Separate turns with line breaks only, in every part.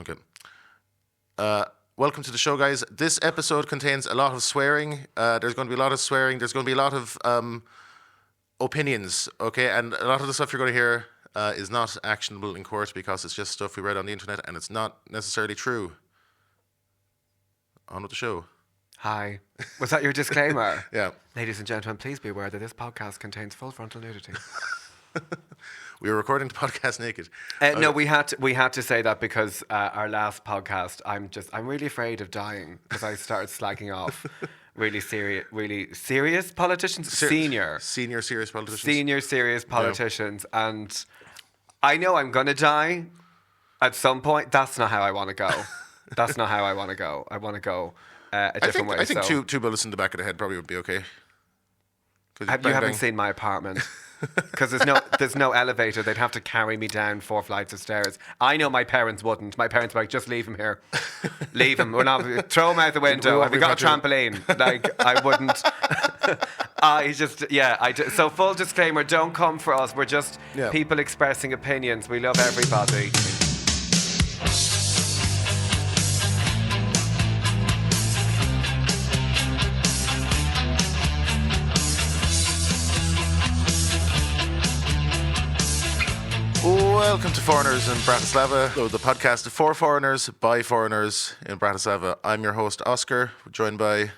Okay. Welcome to the show, guys. This episode contains a lot of swearing. There's going to be a lot of swearing. There's going to be a lot of opinions, okay? And a lot of the stuff you're going to hear is not actionable in court because it's just stuff we read on the internet and it's not necessarily true. On with the show.
Hi. Was that your disclaimer?
Yeah.
Ladies and gentlemen, please be aware that this podcast contains full frontal nudity.
We were recording the podcast naked.
No, we had to say that because our last podcast, I'm really afraid of dying because I started slagging off really serious politicians, senior
serious politicians,
and I know I'm gonna die at some point. That's not how I want to go. That's not how I want to go. I want to go a different way.
I think two bullets in the back of the head probably would be okay.
You haven't seen my apartment. Because there's no elevator. They'd have to carry me down 4 flights of stairs. I know my parents wouldn't. My parents were like, just leave him here. Leave him. We're not, throw him out the window. Have we got a trampoline? Like, I wouldn't. So full disclaimer, don't come for us. We're just people expressing opinions. We love everybody.
Welcome to Foreigners in Bratislava, the podcast for foreigners, by foreigners in Bratislava. I'm your host, Oscar, joined by...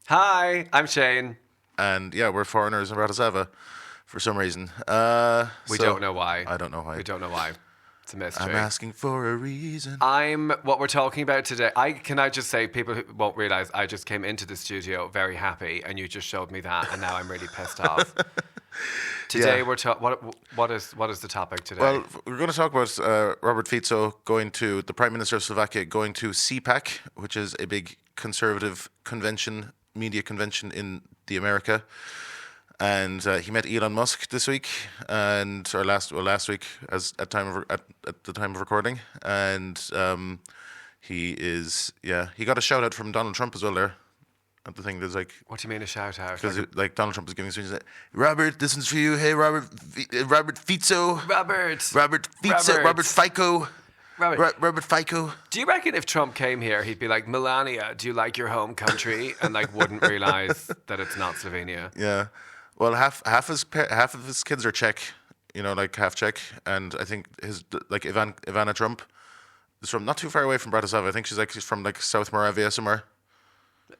Hi, I'm Shane.
And we're foreigners in Bratislava for some reason.
We don't know why.
I don't know why.
We don't know why. It's a mystery.
I'm asking for a reason.
What we're talking about today, can I just say, people who won't realise, I just came into the studio very happy and you just showed me that and now I'm really pissed off. Today we're what is the topic today?
Well, we're going to talk about Robert Fico the Prime Minister of Slovakia going to CPAC, which is a big conservative media convention in the America. And he met Elon Musk this week, last week at the time of recording, and he got a shout out from Donald Trump as well there. At the thing, there's like, what
do you mean a shout out?
Because Donald Trump was giving a speech. Like, Robert, this one's for you. Hey, Robert Fico. Robert Fico. Robert Fico.
Do you reckon if Trump came here, he'd be like, Melania, do you like your home country? And like wouldn't realize that it's not Slovenia.
Yeah. Well, half of his kids are Czech, like half Czech, and I think Ivana Trump is from not too far away from Bratislava. I think she's from South Moravia somewhere.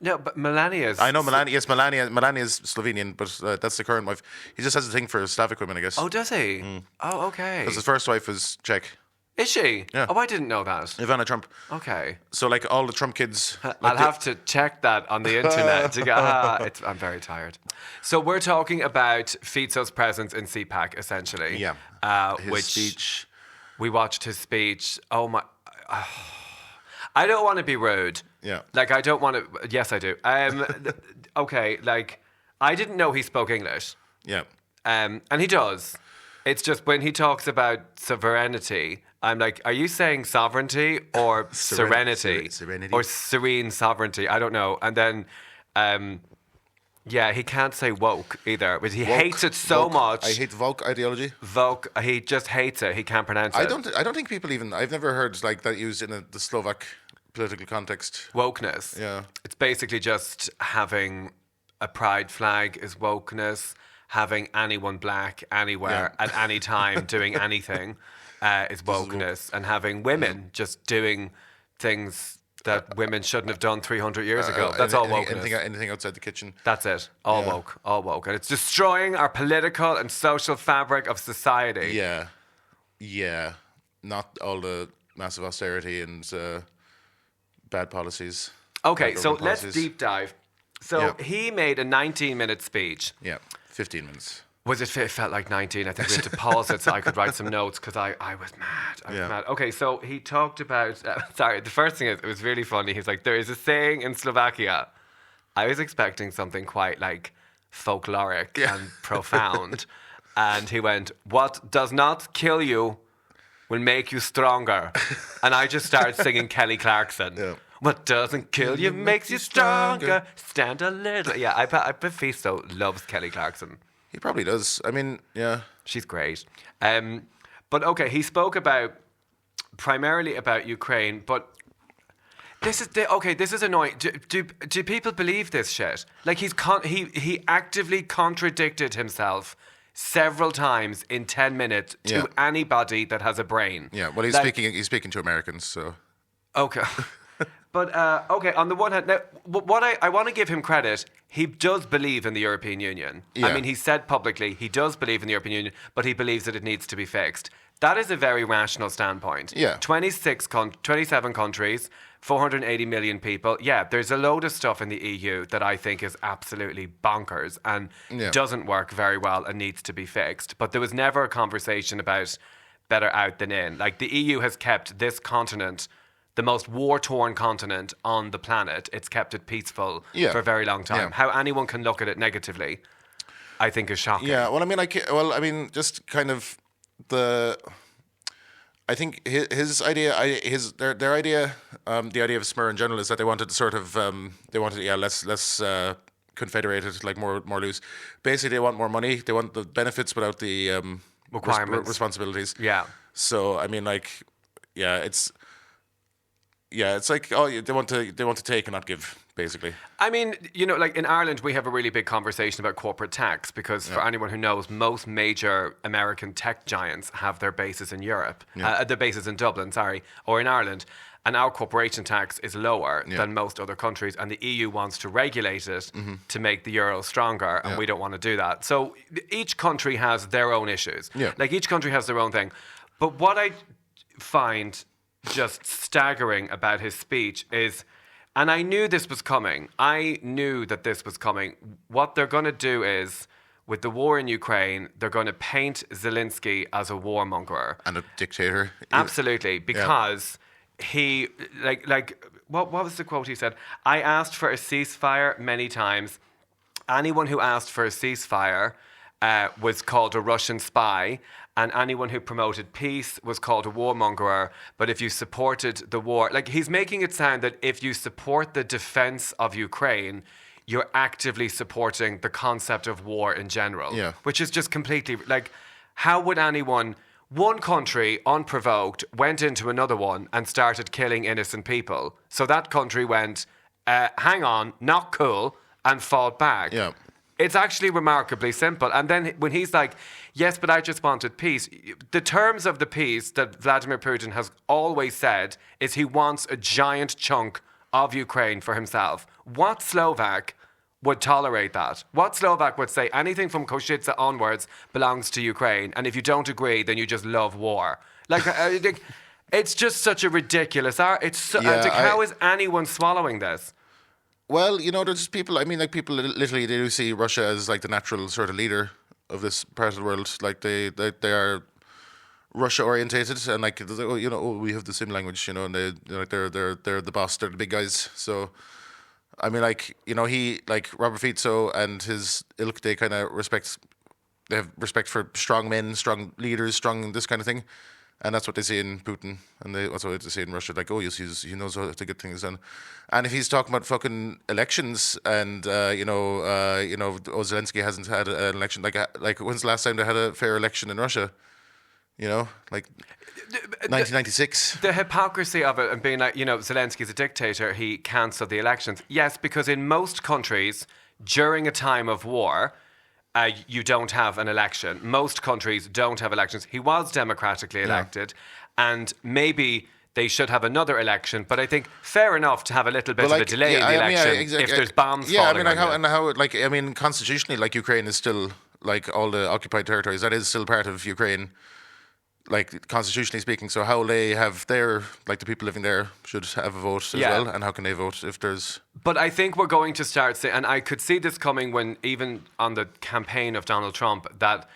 No, but Melania's...
I know Melania. Yes, Melania is Slovenian, but that's the current wife. He just has a thing for Slavic women, I guess.
Oh, does he? Mm. Oh, okay.
Because his first wife was Czech.
Is she?
Yeah.
Oh, I didn't know that.
Ivana Trump.
Okay.
So all the Trump kids...
I'll have to check that on the internet. To go, I'm very tired. So we're talking about Fico's presence in CPAC, essentially.
Yeah. His speech.
We watched his speech. Oh, my... I don't want to be rude.
Yeah.
I don't want to... Yes, I do. Okay, I didn't know he spoke English.
Yeah.
And he does. It's just when he talks about sovereignty, I'm like, are you saying sovereignty or serenity?
Serenity.
Or serene sovereignty? I don't know. And then... he can't say woke either, but he hates it so much.
I hate woke ideology.
Woke, he just hates it. He can't pronounce it.
I don't think people even... I've never heard that used in the Slovak political context.
Wokeness.
Yeah.
It's basically just having a pride flag is wokeness. Having anyone black anywhere at any time doing anything is wokeness. And having women just doing things that women shouldn't have done 300 years ago. That's all wokeness.
Anything outside the kitchen.
That's it. All woke. And it's destroying our political and social fabric of society.
Yeah. Yeah. Not all the massive austerity and bad policies.
Okay, so let's deep dive. So he made a 19-minute speech.
Yeah, 15 minutes.
It felt like 19. I think we had to pause it so I could write some notes because I was mad. I was mad. Okay, so he talked about... the first thing is, it was really funny. He's like, there is a saying in Slovakia. I was expecting something quite folkloric and profound. And he went, what does not kill you will make you stronger. And I just started singing Kelly Clarkson. Yeah. What doesn't kill you makes you stronger. Stand a little. Yeah, I bet Fico loves Kelly Clarkson.
He probably does. I mean, yeah.
She's great. But okay, he spoke about primarily about Ukraine, but this is annoying. Do people believe this shit? Like he actively contradicted himself several times in 10 minutes to anybody that has a brain.
Yeah, well, he's speaking to Americans, so
okay. But okay, on the one hand, now what I want to give him credit. He does believe in the European Union.
Yeah.
I mean, he said publicly he does believe in the European Union, but he believes that it needs to be fixed. That is a very rational standpoint.
Yeah.
27 countries, 480 million people. Yeah, there's a load of stuff in the EU that I think is absolutely bonkers and doesn't work very well and needs to be fixed. But there was never a conversation about better out than in. Like, the EU has kept this continent, the most war-torn continent on the planet, it's kept it peaceful for a very long time.
Yeah.
How anyone can look at it negatively, I think, is shocking.
Yeah, well, I mean, just kind of I think his idea, their idea, the idea of Smur in general is that they wanted to sort of, less confederated, like more loose. Basically, they want more money. They want the benefits without the
requirements,
responsibilities.
Yeah.
So I mean, like, it's like, oh, they want to take and not give, basically.
I mean, like in Ireland, we have a really big conversation about corporate tax because for anyone who knows, most major American tech giants have their bases in Europe, their bases in Dublin, or in Ireland. And our corporation tax is lower than most other countries, and the EU wants to regulate it to make the euro stronger, and we don't want to do that. So each country has their own issues.
Yeah.
Like, each country has their own thing. But what I find just staggering about his speech is, and I knew this was coming. I knew that this was coming. What they're going to do is, with the war in Ukraine, they're going to paint Zelensky as a warmonger
And a dictator.
Absolutely, because he what was the quote he said? I asked for a ceasefire many times. Anyone who asked for a ceasefire was called a Russian spy, and anyone who promoted peace was called a warmonger. But if you supported the war, like, he's making it sound that if you support the defense of Ukraine, you're actively supporting the concept of war in general.
Yeah.
Which is just completely, like, how would one country, unprovoked, went into another one and started killing innocent people. So that country went, hang on, not cool, and fought back.
Yeah.
It's actually remarkably simple. And then when he's like, yes, but I just wanted peace. The terms of the peace that Vladimir Putin has always said is he wants a giant chunk of Ukraine for himself. What Slovak would tolerate that? What Slovak would say anything from Košice onwards belongs to Ukraine, and if you don't agree, then you just love war? Like, it's just such a ridiculous... how is anyone swallowing this?
Well, there's just people. I mean, like, people literally, they do see Russia as like the natural sort of leader of this part of the world. Like, they are Russia orientated, and like, we have the same language, and they're the boss, they're the big guys. So, I mean, like, he, like Robert Fico and his ilk, they kind of they have respect for strong men, strong leaders, strong this kind of thing. And that's what they see in Putin, and that's what they see in Russia. Like, oh, yes, he knows how to get things done. And if he's talking about fucking elections, and Zelensky hasn't had an election. Like when's the last time they had a fair election in Russia? Like 1996.
The hypocrisy of it, and being like, Zelensky's a dictator. He cancelled the elections. Yes, because in most countries during a time of war, you don't have an election. Most countries don't have elections. He was democratically elected, and maybe they should have another election. But I think fair enough to have a little bit of a delay in the election if there's bombs falling on you.
Constitutionally, like, Ukraine is still, like, all the occupied territories, that is still part of Ukraine, like, constitutionally speaking. So how they have the people living there should have a vote as well, and how can they vote if there's...
But I think we're going to start seeing, and I could see this coming when, even on the campaign of Donald Trump, that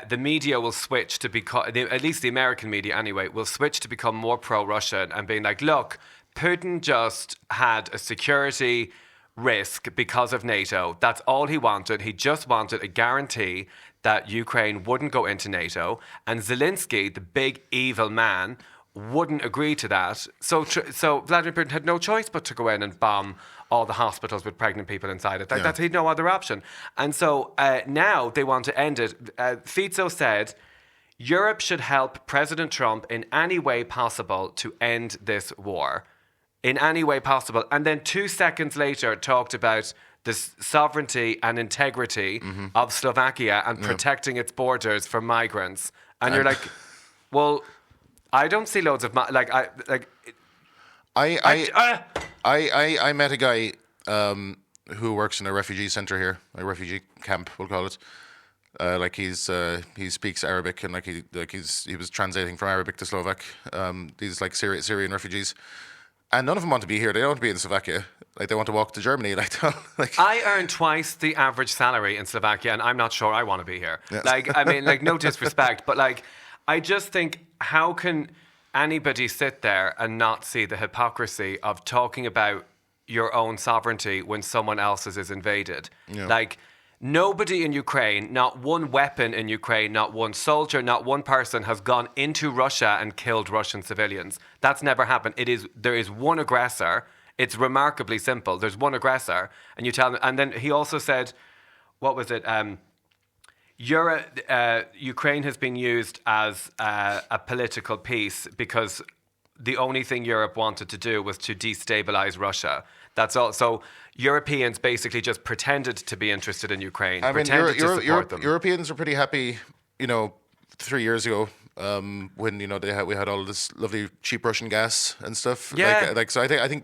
the media will switch to become, at least the American media anyway, will switch to become more pro-Russian and being like, look, Putin just had a security risk because of NATO. That's all he wanted. He just wanted a guarantee that Ukraine wouldn't go into NATO, and Zelensky, the big evil man, wouldn't agree to that. So Vladimir Putin had no choice but to go in and bomb all the hospitals with pregnant people inside it. He had no other option. And so now they want to end it. Fico said, Europe should help President Trump in any way possible to end this war. In any way possible. And then 2 seconds later talked about the sovereignty and integrity of Slovakia and protecting its borders from migrants. And you're like, well, I don't see loads of...
I met a guy who works in a refugee center here, a refugee camp, we'll call it. He speaks Arabic and he was translating from Arabic to Slovak. These like Syrian refugees, and none of them want to be here. They don't want to be in Slovakia. Like they want to walk to Germany.
I earn twice the average salary in Slovakia, and I'm not sure I want to be here.
Yes.
No disrespect, but I just think, how can anybody sit there and not see the hypocrisy of talking about your own sovereignty when someone else's is invaded?
Yeah.
Nobody in Ukraine, not one weapon in Ukraine, not one soldier, not one person has gone into Russia and killed Russian civilians. That's never happened. There is one aggressor. It's remarkably simple. There's one aggressor, and you tell them. And then he also said, what was it? Ukraine has been used as a political piece because the only thing Europe wanted to do was to destabilize Russia. That's all. So Europeans basically just pretended to be interested in Ukraine. Pretended to support them.
Europeans were pretty happy, 3 years ago when we had all this lovely cheap Russian gas and stuff.
Yeah.
So I think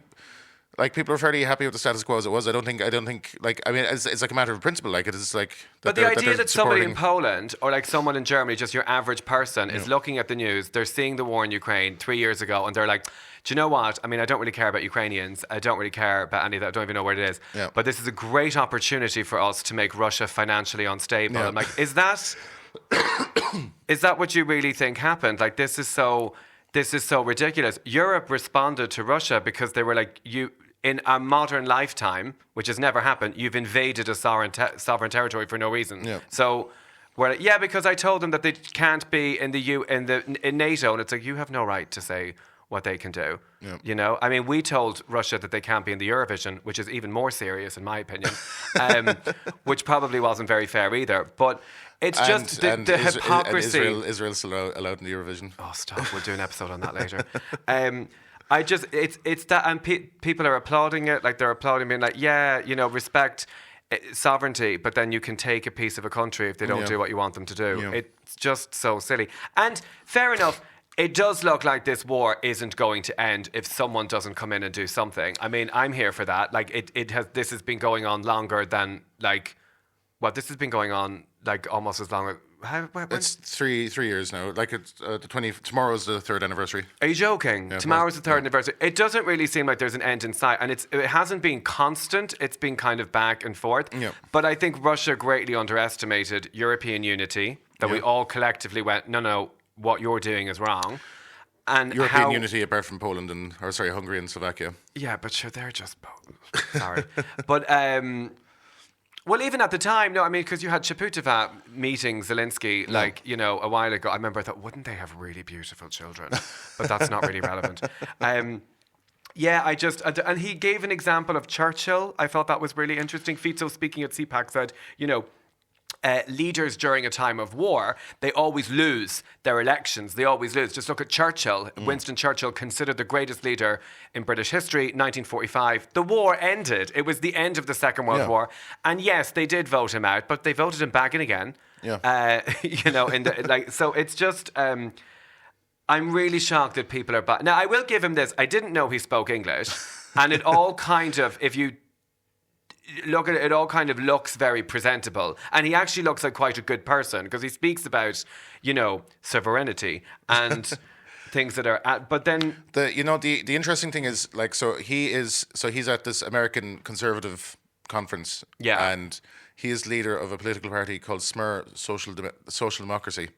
people are fairly happy with the status quo as it was. I don't think it's like a matter of principle. It is like.
But the idea that somebody in Poland or someone in Germany, just your average person, is looking at the news, they're seeing the war in Ukraine 3 years ago, and they're like, do you know what? I don't really care about Ukrainians. I don't really care about any of that. I don't even know what it is.
Yeah.
But this is a great opportunity for us to make Russia financially unstable.
Yeah.
I'm like, is that what you really think happened? This is so ridiculous. Europe responded to Russia because they were like, in a modern lifetime, which has never happened, you've invaded a sovereign territory for no reason.
Yeah.
So we're like, because I told them that they can't be in NATO, and it's like, you have no right to say what they can do.
Yeah.
We told Russia that they can't be in the Eurovision, which is even more serious in my opinion, which probably wasn't very fair either. But it's just the hypocrisy.
And Israel's still allowed in the Eurovision.
Oh, stop! We'll do an episode on that later. It's that, and people are applauding it, they're applauding, being like, respect sovereignty, but then you can take a piece of a country if they don't do what you want them to do.
Yeah.
It's just so silly. And fair enough, it does look like this war isn't going to end if someone doesn't come in and do something. I'm here for that. This has been going on longer than this has been going on almost as long as.
It's 3 years now. It's tomorrow's the 3rd anniversary.
Are you joking?
Yeah,
Tomorrow's the 3rd anniversary. It doesn't really seem like there's an end in sight, and it hasn't been constant. It's been kind of back and forth.
Yeah.
But I think Russia greatly underestimated European unity. That we all collectively went, no, what you're doing is wrong. And
European unity apart from Hungary and Slovakia.
Yeah, but sure, they're just sorry. But well, even at the time, because you had Chaputova meeting Zelensky, a while ago. I remember I thought, wouldn't they have really beautiful children? But that's not really relevant. And he gave an example of Churchill. I thought that was really interesting. Fico, speaking at CPAC, said, leaders during a time of war, they always lose their elections. They always lose. Just look at Churchill. Winston Churchill, considered the greatest leader in British history, 1945. The war ended. It was the end of the Second World War. And yes, they did vote him out, but they voted him back in again.
Yeah.
So it's just... I'm really shocked that people are... Now, I will give him this. I didn't know he spoke English. And it all kind of... If you look at it, it all kind of looks very presentable, and he actually looks like quite a good person because he speaks about sovereignty and things that are but then
the interesting thing is he's at this American conservative conference, and he is leader of a political party called SMER, Social Democracy.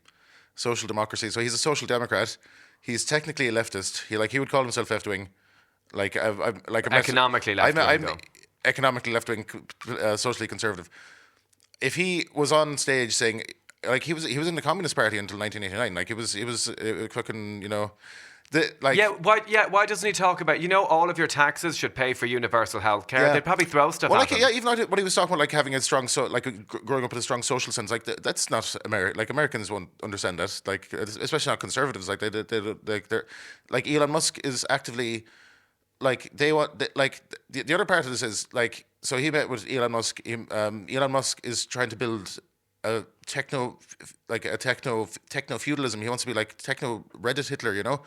So he's a social democrat. He's technically a leftist. He would call himself left-wing,
economically left-wing.
Economically left-wing, socially conservative. If he was on stage saying, he was in the Communist Party until 1989, he was fucking,
Why doesn't he talk about, all of your taxes should pay for universal health care? They'd probably throw stuff at him.
Even what he was talking about, like having a strong, growing up with a strong social sense, like that's not America. Like Americans won't understand that. Like especially not conservatives. Like they're like Elon Musk is actively like they want the other part of this is like so he met with Elon Musk. Elon Musk is trying to build a techno feudalism. He wants to be like techno Reddit Hitler,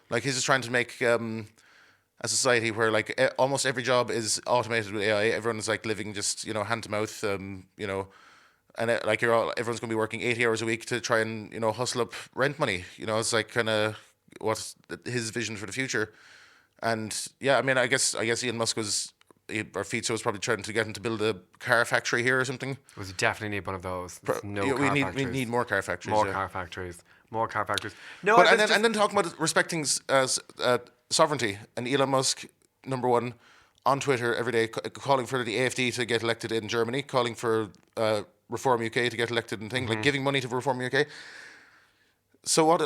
Like he's just trying to make a society where like almost every job is automated with AI. Everyone's like living just hand to mouth, and everyone's going to be working 80 hours a week to try and hustle up rent money. It's like kind of what's his vision for the future. And yeah, I mean, I guess Elon Musk or Fico was probably trying to get him to build a car factory here or something.
We definitely need one of those.
We need more car factories.
Car factories. More car factories.
No, and then talking about respecting sovereignty, and Elon Musk, number one, on Twitter every day, calling for the AfD to get elected in Germany, calling for Reform UK to get elected and things, like giving money to Reform UK. So what,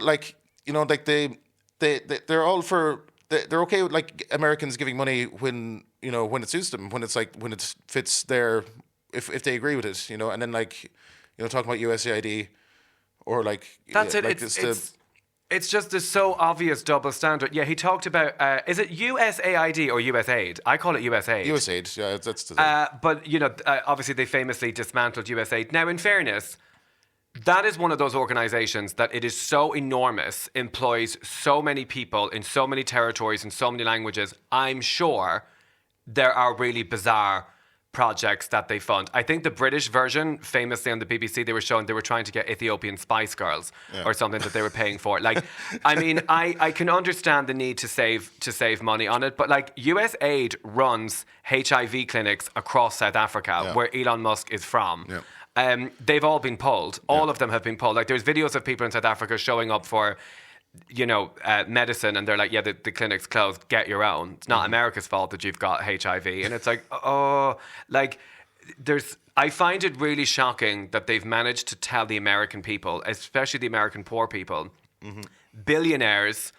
they're all for, they're okay with like Americans giving money when it suits them, when it fits their, if they agree with it, and then talking about USAID. Or
that's it. It's just this so obvious double standard. Yeah, he talked about is it USAID or USAID? I call it USAID.
USAID, yeah, that's the
but obviously they famously dismantled USAID. Now, in fairness, that is one of those organizations that it is so enormous, employs so many people in so many territories in so many languages. I'm sure there are really bizarre projects that they fund. I think the British version, famously on the BBC, they were trying to get Ethiopian Spice Girls or something that they were paying for. Like, I mean, I can understand the need to save money on it, but like USAID runs HIV clinics across South Africa, where Elon Musk is from. Yeah. They've all been pulled. All of them have been pulled. Like, there's videos of people in South Africa showing up for medicine, and they're like, yeah, the clinic's closed, get your own. It's not America's fault that you've got HIV. And it's like, I find it really shocking that they've managed to tell the American people, especially the American poor people, billionaires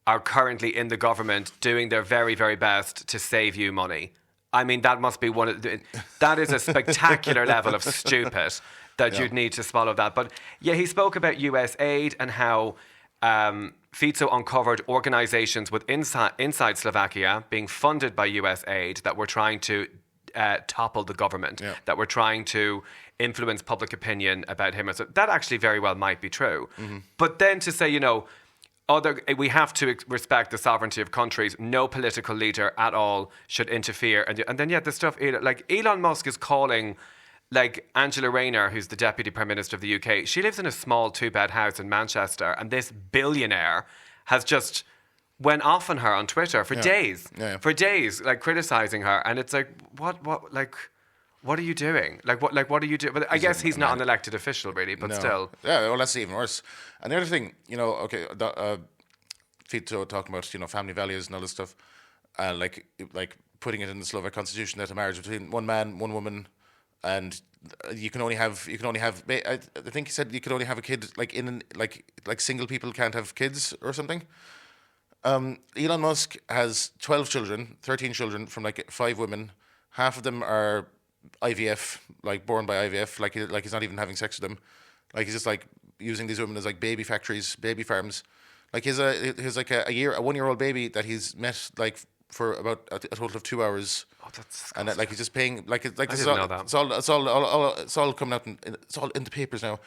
are currently in the government doing their very, very best to save you money. I mean, that must be that is a spectacular level of stupid that you'd need to swallow that. But yeah, he spoke about USAID and how Fico uncovered organizations inside Slovakia being funded by USAID that were trying to topple the government, that were trying to influence public opinion about him. So that actually very well might be true. But then to say, we have to respect the sovereignty of countries. No political leader at all should interfere. And then, the stuff, like Elon Musk is calling, like Angela Rayner, who's the Deputy Prime Minister of the UK, she lives in a small 2-bed house in Manchester, and this billionaire has just went off on her on Twitter for days, like criticising her. And it's like, what are you doing? What are you doing? But I guess he's not an elected official, really, but still.
Yeah, well, that's even worse. And the other thing, Fico talking about, family values and all this stuff, like putting it in the Slovak constitution that a marriage between one man, one woman, and you can only have. I think he said you could only have a kid like single people can't have kids or something. Elon Musk has 12 children, 13 children from like 5 women. Half of them are IVF, like born by IVF. Like he's not even having sex with them. Like he's just like using these women as like baby factories, baby farms. Like he's a 1-year-old baby that he's met like for about a total of 2 hours.
Oh, that's disgusting.
And he's just paying like
I didn't know that.
It's all coming out. It's all in the papers now.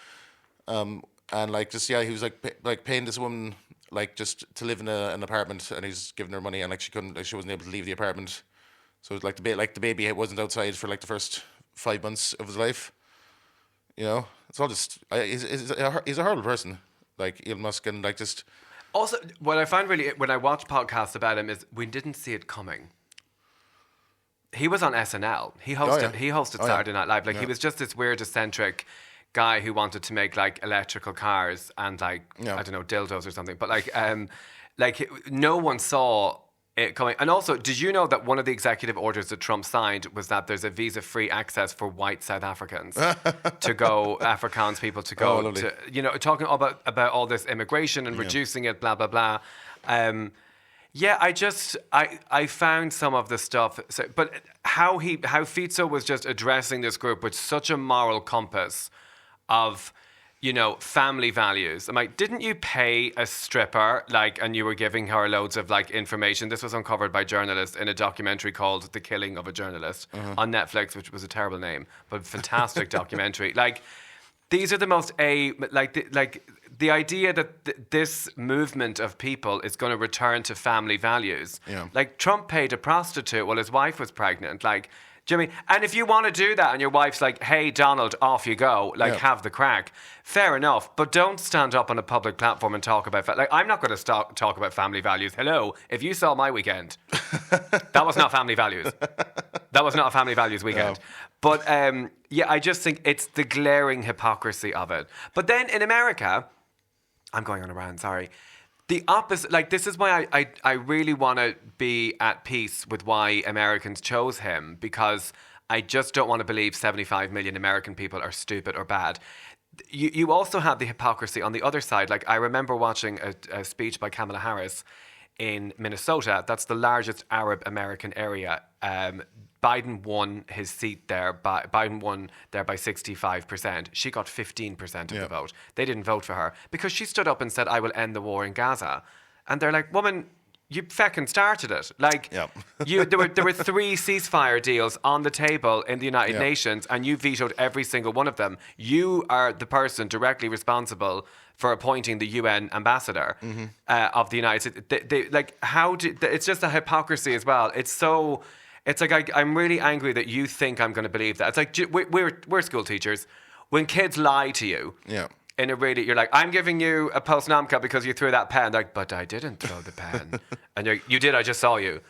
And like just he was like paying this woman like just to live in an apartment, and he's giving her money, and like she wasn't able to leave the apartment. So it's like the baby wasn't outside for like the first 5 months of his life. It's all just he's a horrible person, like Elon Musk, and like just.
Also, what I find really, when I watch podcasts about him, is we didn't see it coming. He was on SNL. He hosted Saturday Night Live. Like he was just this weird, eccentric guy who wanted to make like electrical cars and like I don't know, dildos or something. But like no one saw it coming. And also, did you know that one of the executive orders that Trump signed was that there's a visa-free access for white South Africans to go, Afrikaans people to go, talking about all this immigration and reducing it, blah, blah, blah. Yeah, I found some of the stuff, but how Fico was just addressing this group with such a moral compass of, family values. I'm like, didn't you pay a stripper, and you were giving her loads of information? This was uncovered by journalists in a documentary called "The Killing of a Journalist" on Netflix, which was a terrible name, but fantastic documentary. These are the most the idea that this movement of people is going to return to family values.
Yeah.
Trump paid a prostitute while his wife was pregnant. Jimmy, and if you want to do that and your wife's like, hey, Donald, off you go, have the crack, fair enough. But don't stand up on a public platform and talk about, I'm not going to talk about family values. Hello, if you saw my weekend, that was not family values. That was not a family values weekend. No. But I just think it's the glaring hypocrisy of it. But then in America, I'm going on a rant, sorry. The opposite, this is why I really want to be at peace with why Americans chose him, because I just don't want to believe 75 million American people are stupid or bad. You also have the hypocrisy on the other side. I remember watching a speech by Kamala Harris in Minnesota. That's the largest Arab American area. Biden won his seat there. Biden won there by 65%. She got 15% of the vote. They didn't vote for her because she stood up and said, I will end the war in Gaza. And they're like, woman, you feckin' started it. There were 3 ceasefire deals on the table in the United Nations, and you vetoed every single one of them. You are the person directly responsible for appointing the UN ambassador of the United States. It's just a hypocrisy as well. It's I'm really angry that you think I'm going to believe that. It's we're school teachers. When kids lie to you, in a really, you're like, I'm giving you a post-nomca because you threw that pen. They're like, but I didn't throw the pen. And you did, I just saw you.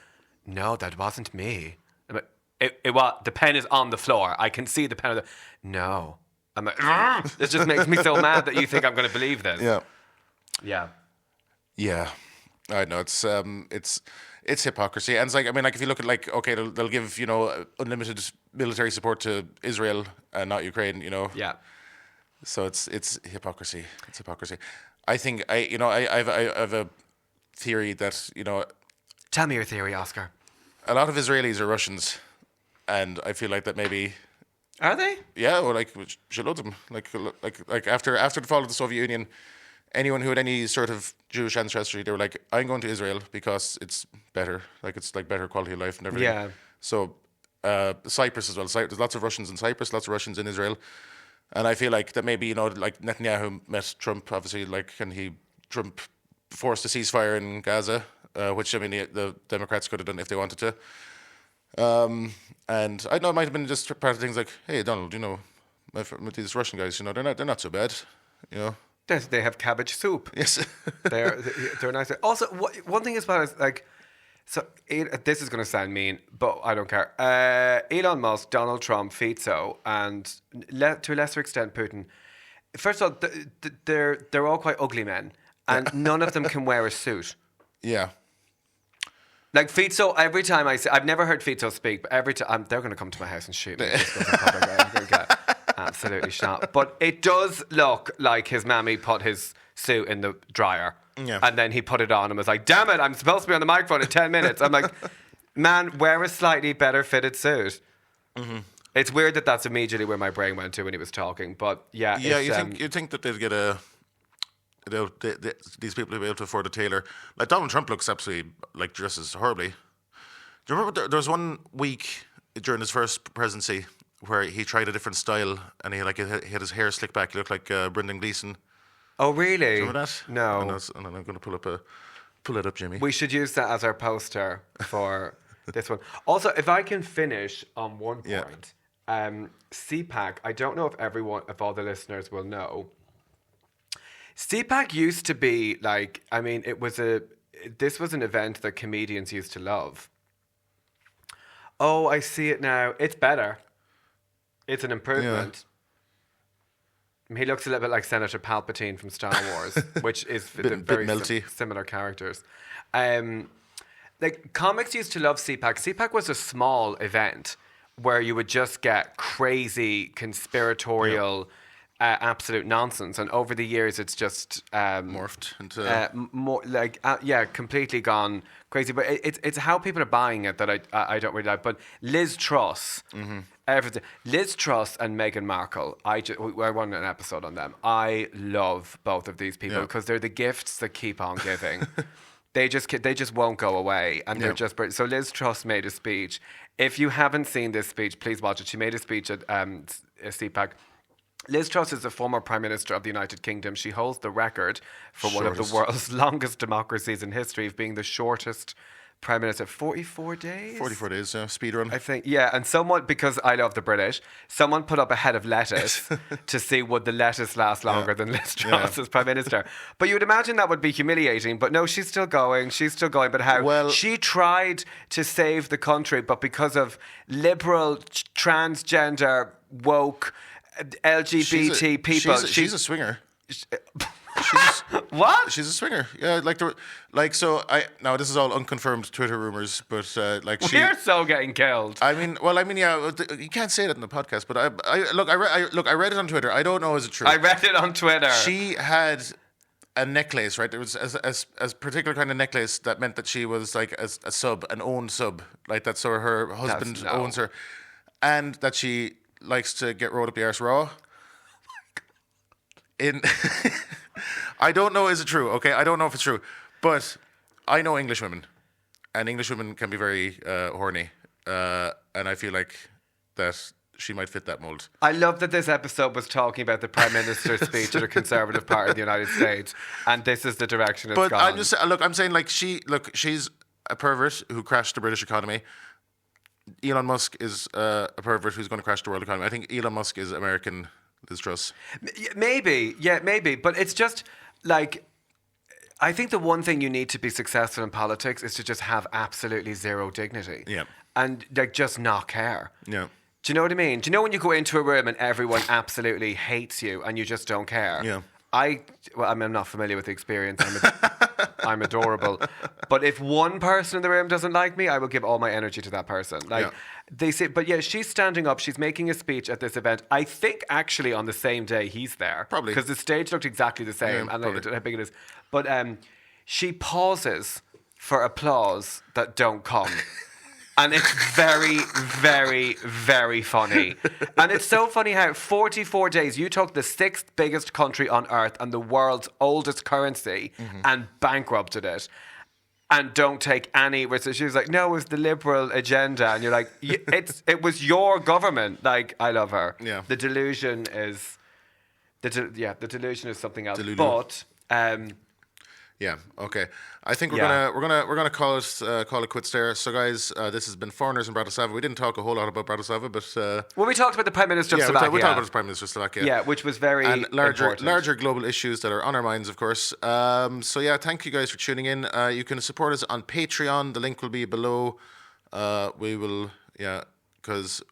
No, that wasn't me. I'm like, it was, the pen is on the floor. I can see the pen. No. I'm like, this just makes me so mad that you think I'm going to believe this.
Yeah. I know, it's hypocrisy. And it's if you look at okay, they'll give, unlimited military support to Israel and not Ukraine,
Yeah.
So it's hypocrisy. It's hypocrisy. I think I have a theory that,
Tell me your theory, Oscar.
A lot of Israelis are Russians, and I feel like that maybe.
Are they?
Yeah, or shitloads of them. After the fall of the Soviet Union, anyone who had any sort of Jewish ancestry, they were like, I'm going to Israel because it's better. It's better quality of life and everything.
Yeah.
So Cyprus as well. There's lots of Russians in Cyprus, lots of Russians in Israel. And I feel like that maybe, Netanyahu met Trump, obviously, Trump forced a ceasefire in Gaza, which, the Democrats could have done if they wanted to. And I know it might have been just part of things like, hey, Donald, with these Russian guys, they're not so bad,
They have cabbage soup.
Yes.
they're nice. Also, one thing as well is this is going to sound mean, but I don't care. Elon Musk, Donald Trump, Fico, and to a lesser extent Putin. First of all, they're all quite ugly men, and none of them can wear a suit.
Yeah.
Fico, every time I've never heard Fico speak, but every time they're going to come to my house and shoot me. I'm going to get absolutely shot. But it does look like his mammy put his suit in the dryer.
Yeah.
And then he put it on and was like, damn it, I'm supposed to be on the microphone in 10 minutes. I'm like, man, wear a slightly better fitted suit. Mm-hmm. It's weird that that's immediately where my brain went to when he was talking. But yeah.
Yeah, you think that they'd get these people will be able to afford a tailor. Donald Trump looks absolutely dresses horribly. Do you remember there was one week during his first presidency where he tried a different style and he had his hair slicked back. He looked like Brendan Gleeson.
Oh, really?
Do you remember that?
No.
And I'm going to pull it up, Jimmy.
We should use that as our poster for this one. Also, if I can finish on one point, CPAC, I don't know if all the listeners will know. CPAC used to be this was an event that comedians used to love. Oh, I see it now. It's better. It's an improvement. Yeah. He looks a little bit like Senator Palpatine from Star Wars, which is very similar characters. Comics used to love CPAC. CPAC was a small event where you would just get crazy conspiratorial absolute nonsense. And over the years, it's just
morphed into
more like completely gone crazy. But it's how people are buying it that I don't really like. But Liz Truss, everything. Liz Truss and Meghan Markle. I want an episode on them. I love both of these people because they're the gifts that keep on giving. They just won't go away, and they're just so. Liz Truss made a speech. If you haven't seen this speech, please watch it. She made a speech at CPAC. Liz Truss is the former Prime Minister of the United Kingdom. She holds the record for one of the world's longest democracies in history of being the shortest Prime Minister. 44 days?
44 days, speedrun.
I think, yeah. And someone, because I love the British, someone put up a head of lettuce to see would the lettuce last longer than Liz Truss as Prime Minister. But you would imagine that would be humiliating. But no, she's still going. But how? Well, she tried to save the country, but because of liberal, transgender, woke, LGBT people.
She's a swinger.
What?
She's a swinger. Yeah, now this is all unconfirmed Twitter rumors, but
we're so getting killed.
You can't say that in the podcast, but I read it on Twitter. I don't know is it true.
I read it on Twitter.
She had a necklace, right? There was a particular kind of necklace that meant that she was like a sub, an owned sub, like that. So her husband owns her, and that she likes to get rolled up the arse raw. I don't know is it true, okay? I don't know if it's true. But I know English women. And English women can be very horny. And I feel like that she might fit that mold.
I love that this episode was talking about the Prime Minister's speech at a Conservative part of the United States. And this is the direction it's gone.
I'm saying she's a pervert who crashed the British economy. Elon Musk is a pervert who's going to crash the world economy. I think Elon Musk is American Liz Truss.
Maybe. But it's just like, I think the one thing you need to be successful in politics is to just have absolutely zero dignity.
Yeah.
And just not care.
Yeah.
Do you know what I mean? Do you know when you go into a room and everyone absolutely hates you and you just don't care?
Yeah.
I'm not familiar with the experience. I'm adorable. But if one person in the room doesn't like me, I will give all my energy to that person. They say, but yeah, she's standing up. She's making a speech at this event. I think actually on the same day he's there.
Probably.
Because the stage looked exactly the same. And I don't know how big it is. But she pauses for applause that don't come. And it's very, very, very funny. And it's so funny how 44 days, you took the 6th biggest country on earth and the world's oldest currency and bankrupted it. And don't take any... So she was like, no, it was the liberal agenda. And you're like, it was your government. Like, I love her.
Yeah.
The delusion is... the delusion is something else.
Delulu.
But...
yeah. Okay. I think we're gonna call it quits there. So guys, this has been Foreigners in Bratislava. We didn't talk a whole lot about Bratislava, but
we talked about the Prime Minister of Slovakia.
We talked about the Prime Minister of Slovakia.
Yeah, which was very
and
important.
larger global issues that are on our minds, of course. So yeah, thank you guys for tuning in. You can support us on Patreon. The link will be below. We will, because.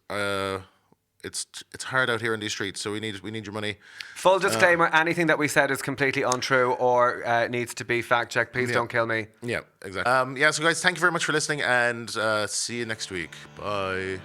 It's hard out here in these streets, so we need your money.
Full disclaimer: anything that we said is completely untrue or needs to be fact checked. Please don't kill me.
Yeah, exactly. So guys, thank you very much for listening, and see you next week. Bye.